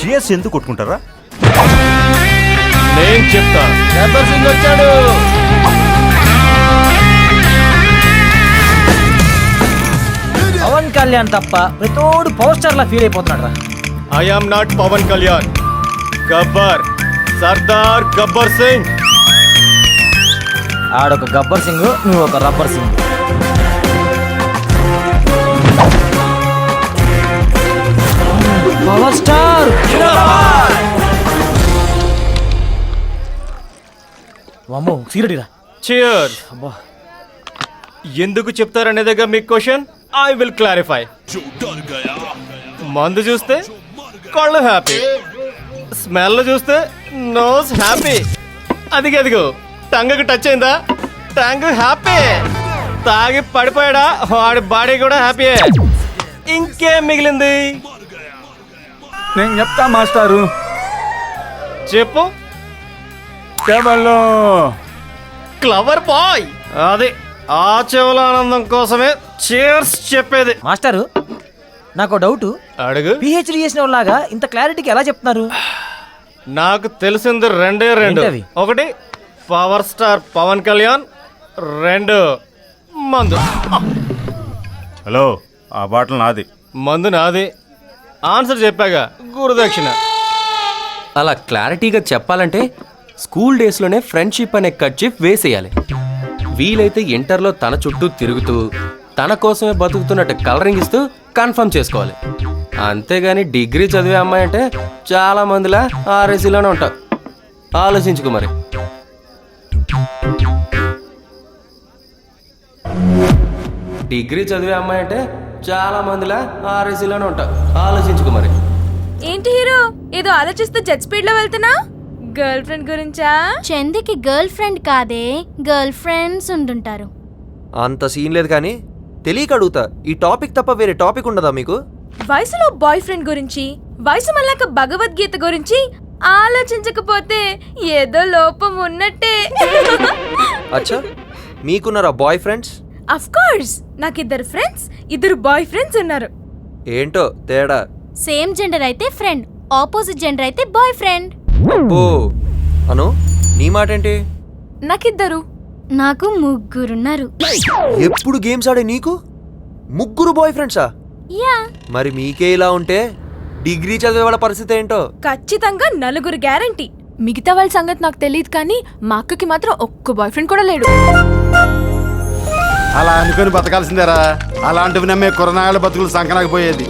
చేసి ఎందుకు కొట్టుకుంటారా? నేను చెప్తా. గబ్బర్ సింగ్ వచ్చాడు. పవన్ కళ్యాణ్ తప్ప ప్రతోడు పవర్ స్టార్ లా ఫీల్ అయిపోతున్నాడు రా. I am not Pawan Kalyan. Gabbar, Sardar Gabbar Singh. ఆడొక గబ్బర్ సింగ్, నువ్వు ఒక రబ్బర్ సింగ్. పవర్ స్టార్ వామ్మో సీరియడ్రా. Cheers. ఎందుకు చెప్తారనేదిగా మీ క్వశ్చన్. I will clarify. మందు చూస్తే కళ్ళు హ్యాపీ, స్మెల్ చూస్తే నోస్ హ్యాపీ. అదిగో టంగకు టచ్ అయిందా, టంగ్ హ్యాపీ. తాగి పడిపోయాడా, వాడి బాడీ కూడా హ్యాపీయే. ఇంకేం మిగిలింది? నేను చెప్తా మాస్టారు. చెప్పు. Clever boy. అది ఆ చెవుల ఆనందం కోసమే చీర్స్ చెప్పేది. మాస్టారు నాకు డౌట్, అడుగు. పిహెచ్డి చేసిన వాళ్ళలాగా ఇంత క్లారిటీకి ఎలా చెప్తున్నారు? నాకు తెలిసింది రెండే రెండు. ఏంటవి? ఒకటి పవర్ స్టార్ పవన్ కళ్యాణ్, రెండు మందు. హలో, ఆ బాటిల్ నాది. మందు నాది. ఆన్సర్ చెప్పాగా, గురుదక్షిణ. అలా క్లారిటీగా చెప్పాలంటే స్కూల్ డేస్లోనే ఫ్రెండ్షిప్ అనే కర్చీఫ్ వేసేయాలి. వీలైతే ఇంటర్లో తన చుట్టూ తిరుగుతూ తన కోసమే బతుకుతున్నట్టు కలరింగ్ ఇస్తూ కన్ఫర్మ్ చేసుకోవాలి. అంతేగాని డిగ్రీ చదివే అమ్మాయి అంటే చాలా మందిలా ఆర్ఎస్సీలోనే ఉంటారు. ఆలోచించుకో మరి. డిగ్రీ చదివే అమ్మాయి అంటే చాలా మందిలా ఆర్ఎస్సీలోనే ఉంటారు. ఆలోచించుకో మరి. ఏంటి హీరో ఏదో ఆలోచిస్తూ జెట్ స్పీడ్ లో వెళ్తున్నా? గర్ల్ ఫ్రెండ్ గురించా? చందుకి గర్ల్ ఫ్రెండ్ కాదే, గర్ల్ ఫ్రెండ్స్ ఉండుంటారు. అంత సీన్ లేదు కానీ తెలియక అడుగుతా, ఈ టాపిక్ తప్ప వేరే టాపిక్ ఉండదా మీకు? వయసులో బాయ్ ఫ్రెండ్ గురించి, వయసు మళ్ళాక భగవద్గీత గురించి ఆలోచించకపోతే ఏదో లోపం ఉన్నట్టే. అచ్చా, మీకున్నారా బాయ్ ఫ్రెండ్స్? అఫ్ కోర్స్, నాకు ఇద్దరు ఫ్రెండ్స్, ఇద్దరు బాయ్ ఫ్రెండ్స్ ఉన్నారు. ఏంటో తేడా? సేమ్ జెండర్ అయితే ఫ్రెండ్, ఆపోజిట్ జెండర్ అయితే బాయ్ ఫ్రెండ్. ఓ అను, నీ మాట ఏంటి? నాకిద్దరు. నాకు ముగ్గురున్నారు. ఎప్పుడు గేమ్స్ ఆడే నీకు ముగ్గురు బాయ్ ఫ్రెండ్సా? యా. మరి మీకే ఇలా ఉంటే డిగ్రీ చదివే వాళ్ళ పరిస్థితి ఏంటో? ఖచ్చితంగా నలుగురు గ్యారంటీ. మిగతా వాళ్ళ సంగతి నాకు తెలియదు కానీ మా అక్కకి మాత్రం ఒక్క బాయ్ ఫ్రెండ్ కూడా లేడు. అలా అనుకుని బతకాల్సిందేరా. అలాంటివి నమ్మే కురనాయాల బతుకులు సంకనాకపోయేది.